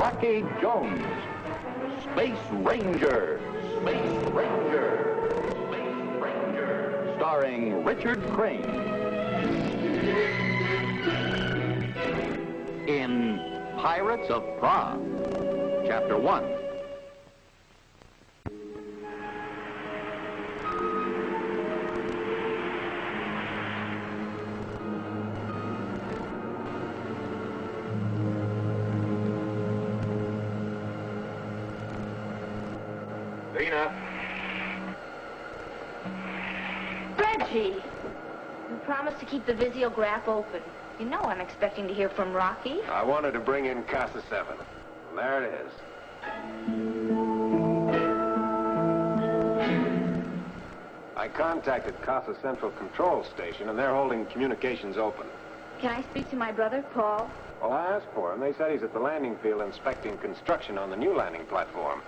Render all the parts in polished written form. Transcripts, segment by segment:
Rocky Jones, Space Ranger, Space Ranger, Space Ranger, starring Richard Crane. In Pirates of Prah, Chapter 1. Reggie, you promised to keep the visiograph open. You know I'm expecting to hear from Rocky. I wanted to bring in Casa 7. There it is. I contacted Casa Central Control Station, and they're holding communications open. Can I speak to my brother, Paul? Well, I asked for him. They said he's at the landing field inspecting construction on the new landing platform.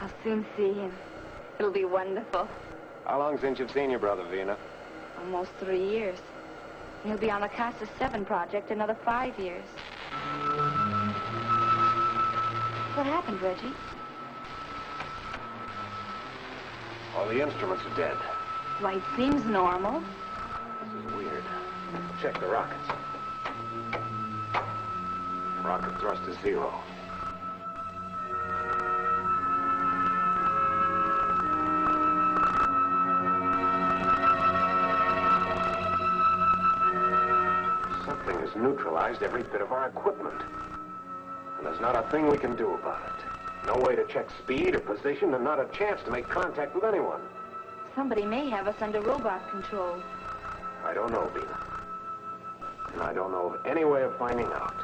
I'll soon see him. It'll be wonderful. How long since you've seen your brother, Vina? Almost 3 years. He'll be on the Casa 7 project another 5 years. What happened, Reggie? All the instruments are dead. Why, it seems normal. This is weird. Check the rockets. Rocket thrust is 0. Something has neutralized every bit of our equipment. And there's not a thing we can do about it. No way to check speed or position, and not a chance to make contact with anyone. Somebody may have us under robot control. I don't know, Vina. And I don't know of any way of finding out.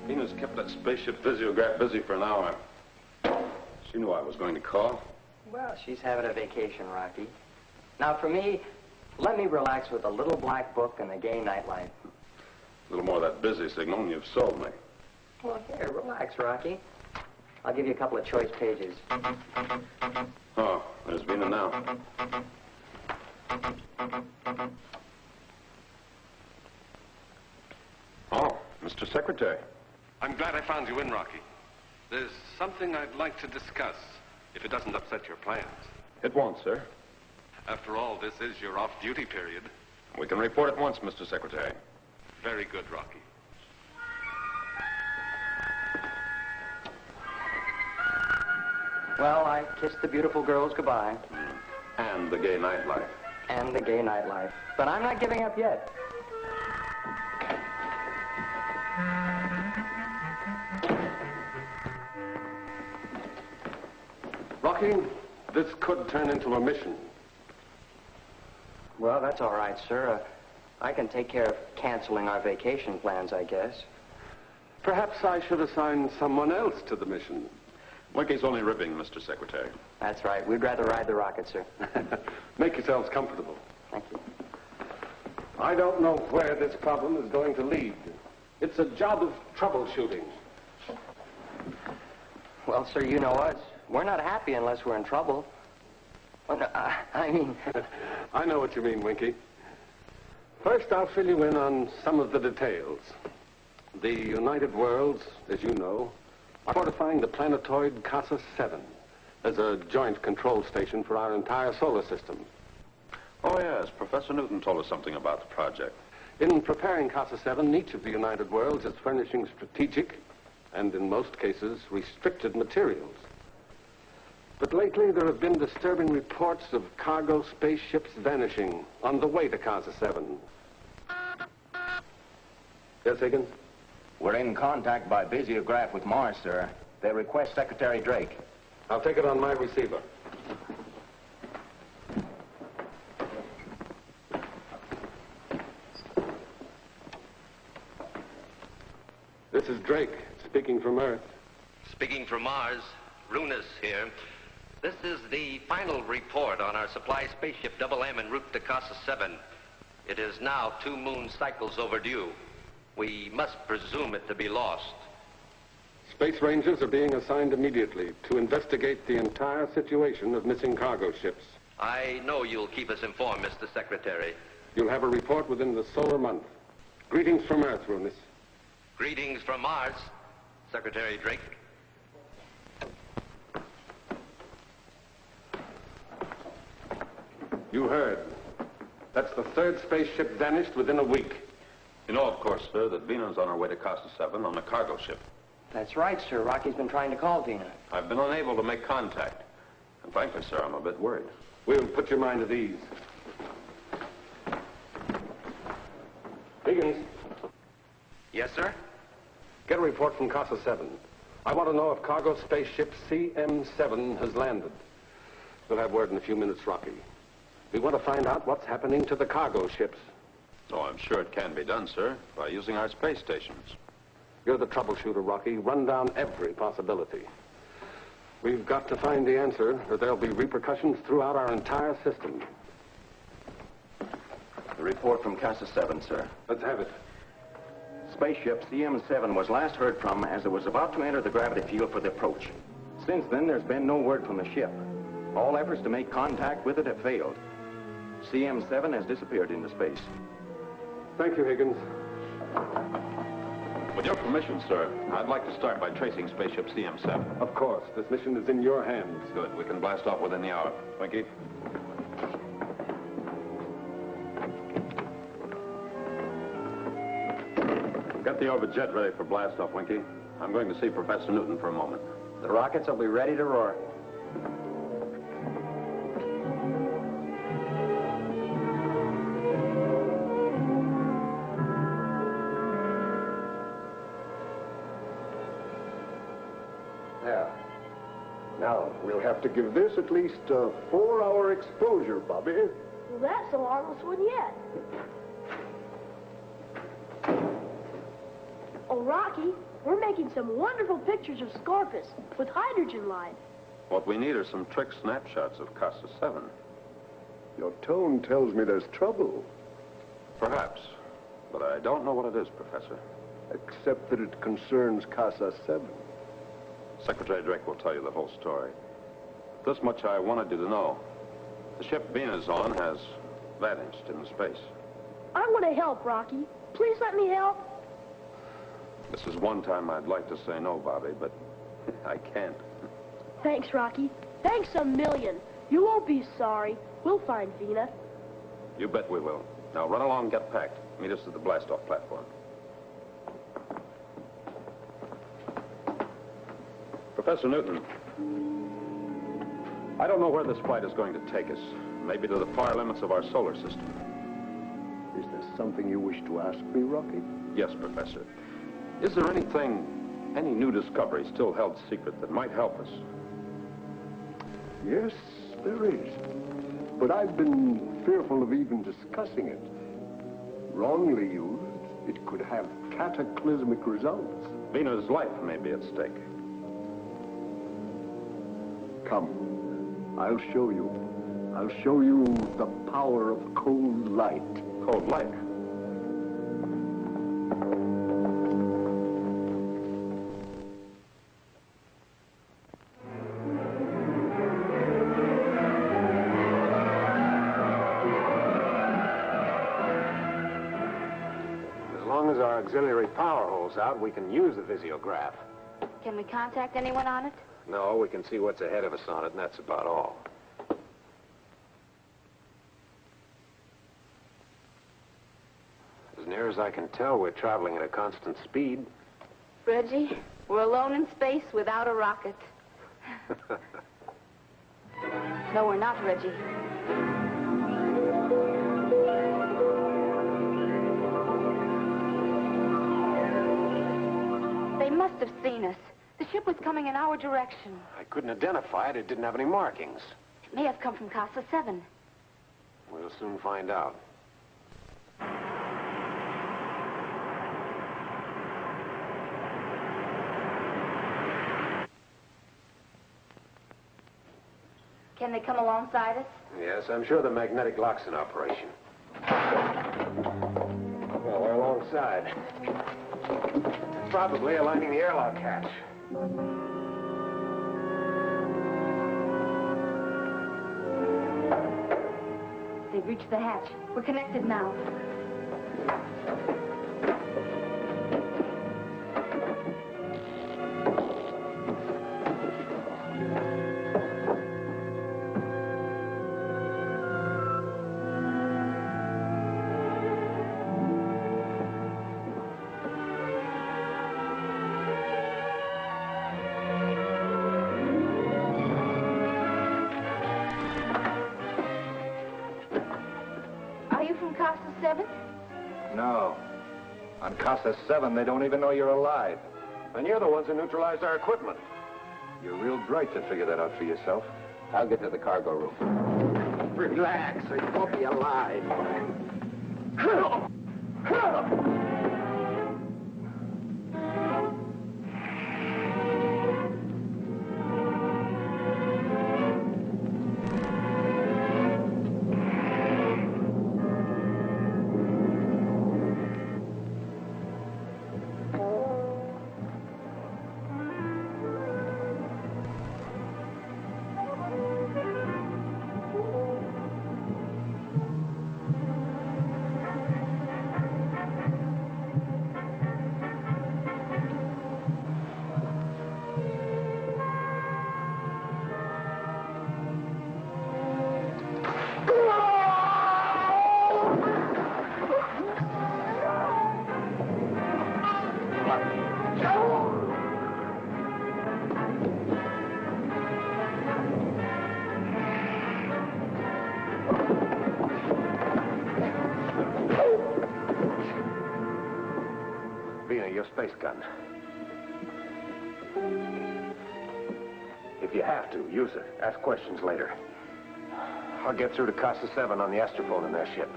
Vina's kept that spaceship visiograph busy for an hour. She knew I was going to call. Well, she's having a vacation, Rocky. Now, for me, let me relax with a little black book and a gay nightlife. A little more of that busy signal and you've sold me. Well, here, relax, Rocky. I'll give you a couple of choice pages. Oh, there's Vina now. Oh, Mr. Secretary. I'm glad I found you in, Rocky. There's something I'd like to discuss, if it doesn't upset your plans. It won't, sir. After all, this is your off-duty period. We can report at once, Mr. Secretary. Very good, Rocky. Well, I kissed the beautiful girls goodbye. And the gay nightlife. And the gay nightlife. But I'm not giving up yet. Rocky, this could turn into a mission. Well, that's all right, sir. I can take care of canceling our vacation plans, I guess. Perhaps I should assign someone else to the mission. Winky's only ribbing, Mr. Secretary. That's right. We'd rather ride the rocket, sir. Make yourselves comfortable. Thank you. I don't know where this problem is going to lead. It's a job of troubleshooting. Well, sir, you know us. We're not happy unless we're in trouble. Well, no, I mean... I know what you mean, Winky. First, I'll fill you in on some of the details. The United Worlds, as you know, are fortifying the planetoid Casa 7 as a joint control station for our entire solar system. Oh, yes. Professor Newton told us something about the project. In preparing Casa 7, each of the United Worlds is furnishing strategic and, in most cases, restricted materials. But lately, there have been disturbing reports of cargo spaceships vanishing on the way to Casa 7. Yes, Higgins? We're in contact by visiograph with Mars, sir. They request Secretary Drake. I'll take it on my receiver. This is Drake, speaking from Earth. Speaking from Mars, Runas here. This is the final report on our supply spaceship Double M en route to Casa 7. It is now 2 moon cycles overdue. We must presume it to be lost. Space Rangers are being assigned immediately to investigate the entire situation of missing cargo ships. I know you'll keep us informed, Mr. Secretary. You'll have a report within the solar month. Greetings from Earth, Runus. Greetings from Mars, Secretary Drake. You heard. That's the third spaceship vanished within a week. You know, of course, sir, that Vena's on her way to Casa 7 on a cargo ship. That's right, sir. Rocky's been trying to call Vena. I've been unable to make contact. And frankly, sir, I'm a bit worried. We'll put your mind at ease. Higgins, Yes, sir? get a report from Casa 7. I want to know if cargo spaceship CM7 has landed. We'll have word in a few minutes, Rocky. We want to find out what's happening to the cargo ships. Oh, I'm sure it can be done, sir, by using our space stations. You're the troubleshooter, Rocky. Run down every possibility. We've got to find the answer, or there'll be repercussions throughout our entire system. The report from Casa 7, sir. Let's have it. Spaceship CM7 was last heard from as it was about to enter the gravity field for the approach. Since then, there's been no word from the ship. All efforts to make contact with it have failed. CM7 has disappeared into space. Thank you, Higgins. With your permission, sir, I'd like to start by tracing spaceship CM7. Of course. This mission is in your hands. Good. We can blast off within the hour. Winky? Get the orbit jet ready for blast off, Winky. I'm going to see Professor Newton for a moment. The rockets will be ready to roar. There. Now, we'll have to give this at least a 4-hour exposure, Bobby. Well, that's the longest one yet. Oh, Rocky, we're making some wonderful pictures of Scorpus with hydrogen light. What we need are some trick snapshots of Casa 7. Your tone tells me there's trouble, Perhaps. But I don't know what it is, Professor. except that it concerns Casa 7. Secretary Drake will tell you the whole story. This much I wanted you to know. The ship Vena's on has vanished into space. I want to help, Rocky. Please let me help. This is one time I'd like to say no, Bobby, but I can't. Thanks, Rocky. Thanks a million. You won't be sorry. We'll find Vena. You bet we will. Now run along and get packed. Meet us at the blast-off platform. Professor Newton, I don't know where this flight is going to take us. Maybe to the far limits of our solar system. Is there something you wish to ask me, Rocky? Yes, Professor. Is there anything, any new discovery still held secret that might help us? Yes, there is. But I've been fearful of even discussing it. Wrongly used, it could have cataclysmic results. Vena's life may be at stake. Come, I'll show you. I'll show you the power of cold light. Cold light. As long as our auxiliary power holds out, we can use the visiograph. Can we contact anyone on it? No, we can see what's ahead of us on it, and that's about all. As near as I can tell, we're traveling at a constant speed. Reggie, we're alone in space without a rocket. No, we're not, Reggie. They must have seen us. The ship was coming in our direction. I couldn't identify it. It didn't have any markings. It may have come from Casa 7. We'll soon find out. Can they come alongside us? Yes, I'm sure the magnetic lock's in operation. Well, we're alongside. inside. Probably aligning the airlock hatch. They've reached the hatch. We're connected now. Are you from Casa 7? No. On Casa 7, they don't even know you're alive. And you're the ones who neutralized our equipment. You're real bright to figure that out for yourself. I'll get to the cargo room. Relax, or you won't be alive. Your space gun. If you have to, use it. Ask questions later. I'll get through to Casa 7 on the astrophone in their ship.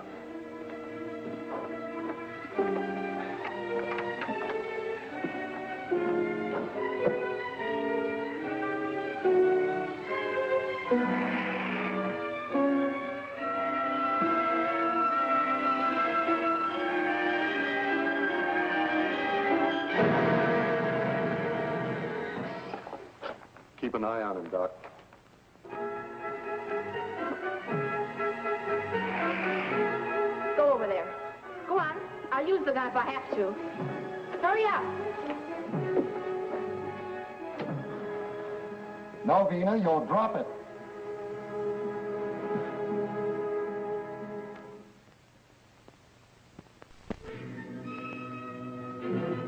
Keep an eye on him, Doc. Go over there. Go on. I'll use the gun if I have to. Hurry up. No, Vina, you'll drop it.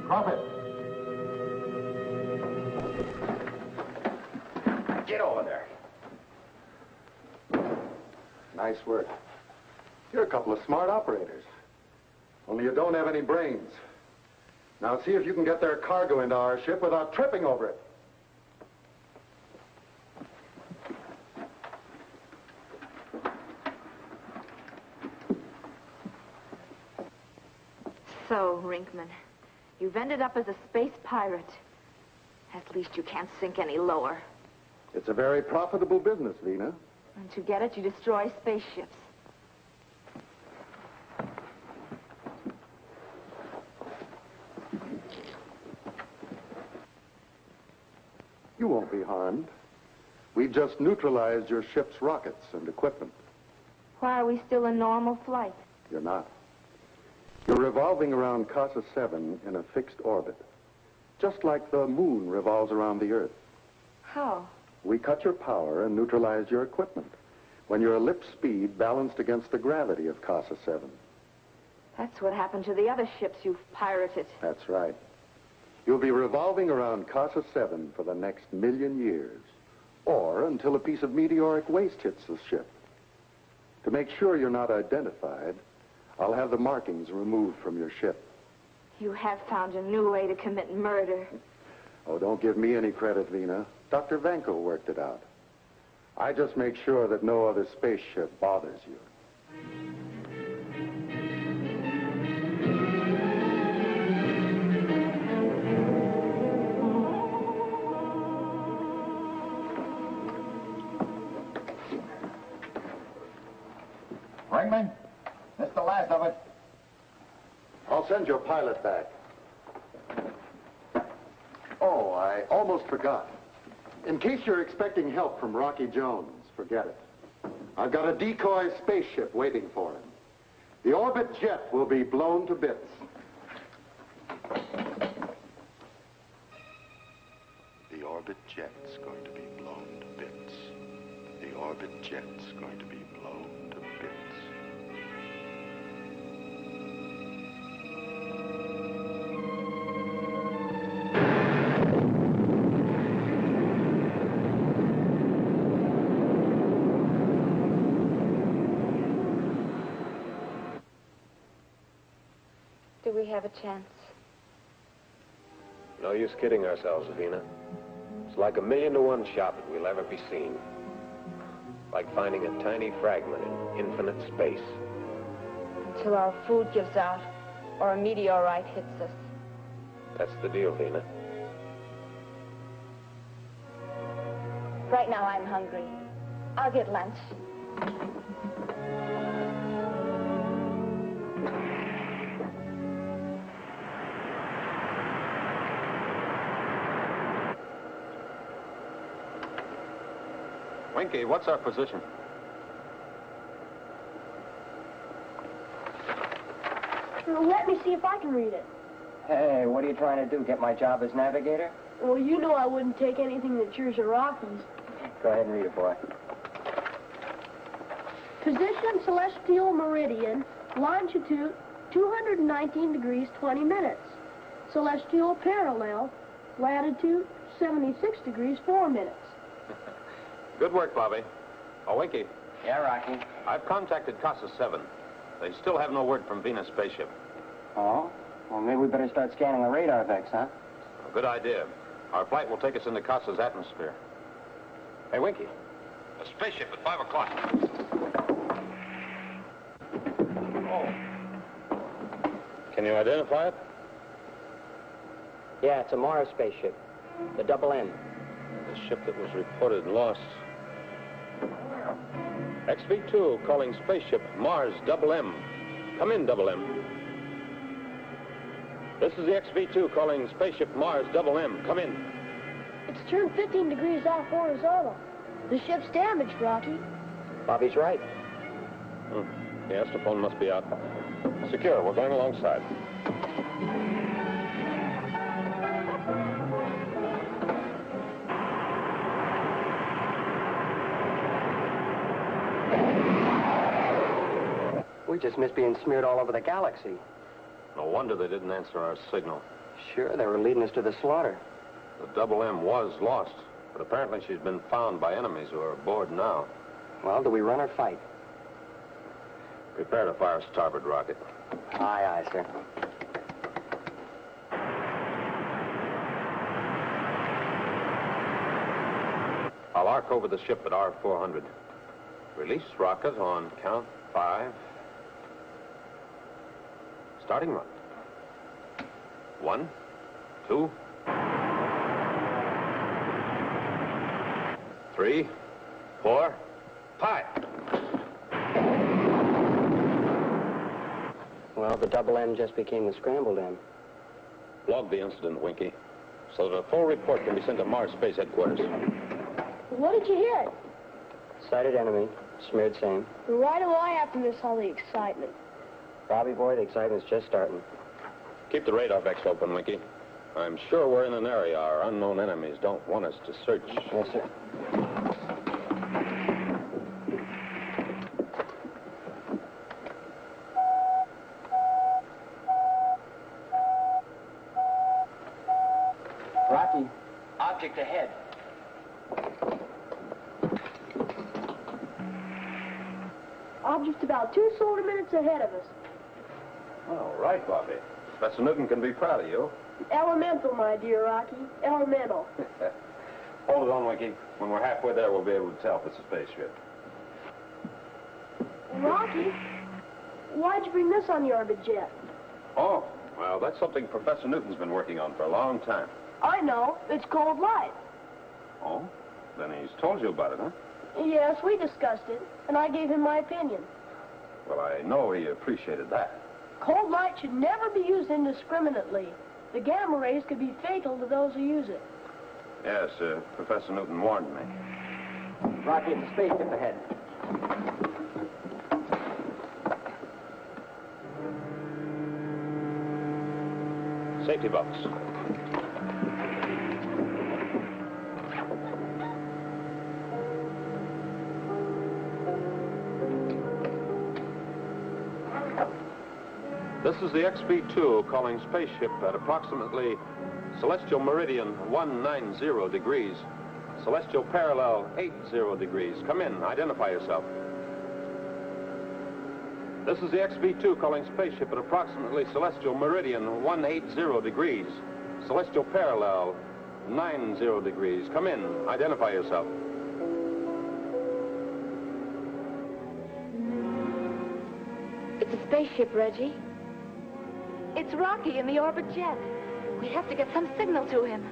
Drop it. Get over there. Nice work. You're a couple of smart operators. Only you don't have any brains. Now see if you can get their cargo into our ship without tripping over it. So, Rinkman, you've ended up as a space pirate. At least you can't sink any lower. It's a very profitable business, Vina. And to get it, you destroy spaceships. You won't be harmed. We just neutralized your ship's rockets and equipment. Why are we still in normal flight? You're not. You're revolving around Casa 7 in a fixed orbit, just like the moon revolves around the Earth. How? We cut your power and neutralized your equipment when your ellipse speed balanced against the gravity of Casa 7. That's what happened to the other ships you've pirated. That's right. You'll be revolving around Casa 7 for the next 1,000,000 years, or until a piece of meteoric waste hits the ship. To make sure you're not identified, I'll have the markings removed from your ship. You have found a new way to commit murder. Oh, don't give me any credit, Vina. Dr. Vanko worked it out. I just make sure that no other spaceship bothers you. Ringman, this is the last of it. All I'll send your pilot back. Oh, I almost forgot. In case you're expecting help from Rocky Jones, forget it. I've got a decoy spaceship waiting for him. The orbit jet will be blown to bits. The orbit jet's going to be blown to bits. The orbit jet's going to be blown to bits. Do we have a chance? No use kidding ourselves, Vina. It's like a 1,000,000-to-1 shot that we'll ever be seen. Like finding a tiny fragment in infinite space. Until our food gives out or a meteorite hits us. That's the deal, Vina. Right now I'm hungry. I'll get lunch. Winky, what's our position? Let me see if I can read it. Hey, what are you trying to do? Get my job as navigator? Well, you know I wouldn't take anything that's yours or Rocky's. Go ahead and read it, boy. Position celestial meridian, longitude 219 degrees 20 minutes. Celestial parallel, latitude 76 degrees 4 minutes. Good work, Bobby. Oh, Winky, Yeah, Rocky. I've contacted Casa 7. They still have no word from Venus spaceship. Oh? Well, maybe we better start scanning the radar vex, huh? A good idea. Our flight will take us into Casa's atmosphere. Hey, Winky. A spaceship at 5 o'clock. Oh. Can you identify it? Yeah, it's a Mars spaceship. The Double M. The ship that was reported lost. XV2 calling spaceship Mars Double M. Come in, Double M. This is the XV2 calling spaceship Mars Double M. Come in. It's turned 15 degrees off horizontal. The ship's damaged, Rocky. Bobby's right. Yes, the phone must be out. Secure. We're going alongside. We just missed being smeared all over the galaxy. No wonder they didn't answer our signal. Sure, they were leading us to the slaughter. The Double M was lost, but apparently she's been found by enemies who are aboard now. Well, do we run or fight? Prepare to fire starboard rocket. Aye, aye, sir. I'll arc over the ship at R400. Release rocket on count 5. Starting run. 1, 2, 3, 4, 5. Well, the Double M just became the Scrambled M. Log the incident, Winky, so that a full report can be sent to Mars Space Headquarters. What did you hit? Sighted enemy, smeared same. Why do I have to miss all the excitement? Bobby boy, the excitement's just starting. Keep the radar vex open, Winky. I'm sure we're in an area our unknown enemies don't want us to search. Yes, sir. Rocky, object ahead. Object about 2 solar minutes ahead of us. All right, Bobby. Professor Newton can be proud of you. Elemental, my dear Rocky. Elemental. Hold it on, Winky. When we're halfway there, we'll be able to tell if it's a spaceship. Rocky, why'd you bring this on the orbit jet? Oh, well, that's something Professor Newton's been working on for a long time. I know. It's cold light. Oh? Then he's told you about it, huh? Yes, we discussed it, and I gave him my opinion. Well, I know he appreciated that. Cold light should never be used indiscriminately. The gamma rays could be fatal to those who use it. Yes, Professor Newton warned me. Rocky, it's a spaceship ahead. Safety belts. This is the XB2 calling spaceship at approximately celestial meridian 190 degrees, celestial parallel 80 degrees. Come in, identify yourself. This is the XB2 calling spaceship at approximately celestial meridian 180 degrees, celestial parallel 90 degrees. Come in, identify yourself. It's a spaceship, Reggie. It's Rocky in the orbit jet. We have to get some signal to him.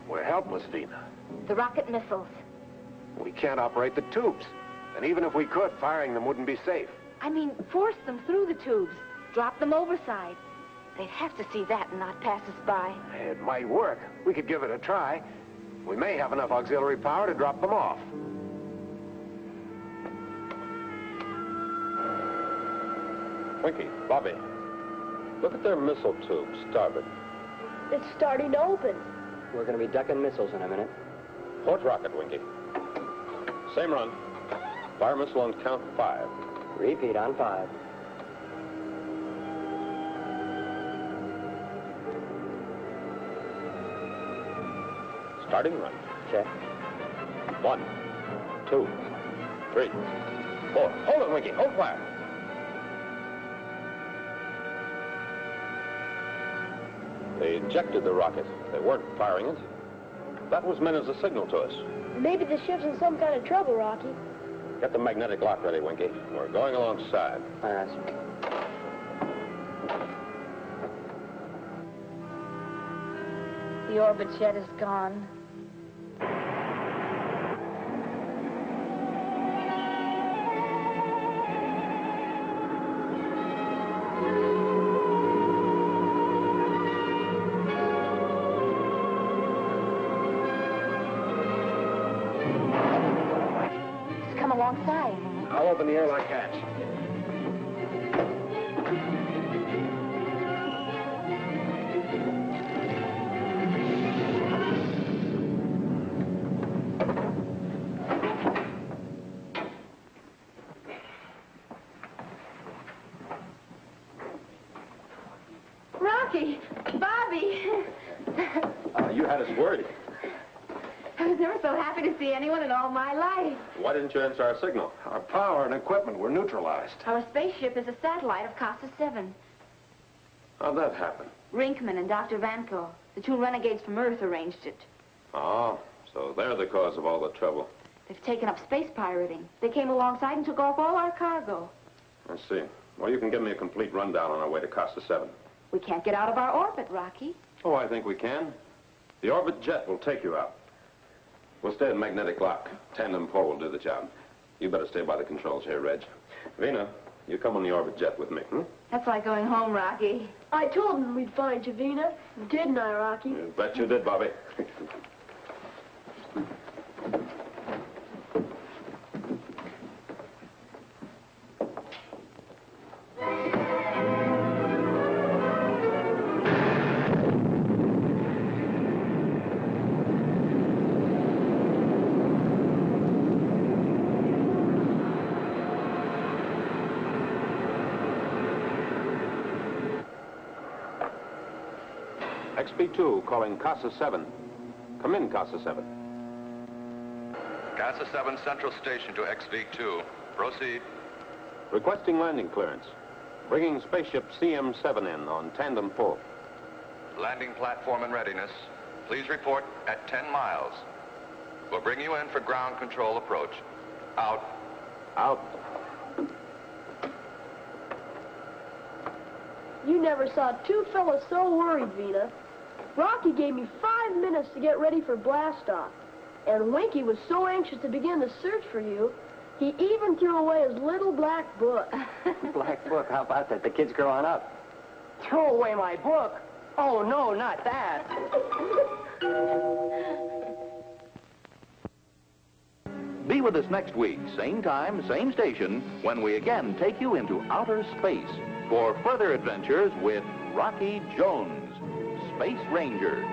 We're helpless, Vina. The rocket missiles. We can't operate the tubes. And even if we could, firing them wouldn't be safe. I mean, force them through the tubes. Drop them overside. They'd have to see that and not pass us by. It might work. We could give it a try. We may have enough auxiliary power to drop them off. Winky, Bobby, look at their missile tubes, starboard. It's starting to open. We're going to be ducking missiles in a minute. Fourth rocket, Winky. Same run. Fire missile on count 5. Repeat on 5. Starting run. Check. 1, 2, 3, 4. Hold it, Winky. Hold fire. They ejected the rocket. They weren't firing it. That was meant as a signal to us. Maybe the ship's in some kind of trouble, Rocky. Get the magnetic lock ready, Winky. We're going alongside. Aye, sir. The orbit jet is gone. Alongside. I'll open the airlock hatch. Rocky! Bobby! You had us worried. I was never so happy to see anyone in all my life. Why didn't you answer our signal? Our power and equipment were neutralized. Our spaceship is a satellite of Casa 7. How'd that happen? Rinkman and Dr. Vanko, the two renegades from Earth, arranged it. Oh, so they're the cause of all the trouble. They've taken up space pirating. They came alongside and took off all our cargo. I see. Well, you can give me a complete rundown on our way to Casa 7. We can't get out of our orbit, Rocky. Oh, I think we can. The orbit jet will take you out. We'll stay at magnetic lock. Tandem pull will do the job. You better stay by the controls here, Reg. Vina, you come on the orbit jet with me, hmm? That's like going home, Rocky. I told him we'd find you, Vina. Didn't I, Rocky? You bet you did, Bobby. XB2 calling Casa 7. Come in, Casa 7. Casa 7 Central Station to XV2. Proceed. Requesting landing clearance. Bringing spaceship CM7 in on tandem pull. Landing platform in readiness. Please report at 10 miles. We'll bring you in for ground control approach. Out. Out. You never saw two fellas so worried, Vina. Rocky gave me 5 minutes to get ready for blastoff. And Winky was so anxious to begin the search for you, he even threw away his little black book. Black book? How about that? The kid's growing up. Throw away my book? Oh, no, not that. Be with us next week, same time, same station, when we again take you into outer space for further adventures with Rocky Jones, Space Ranger.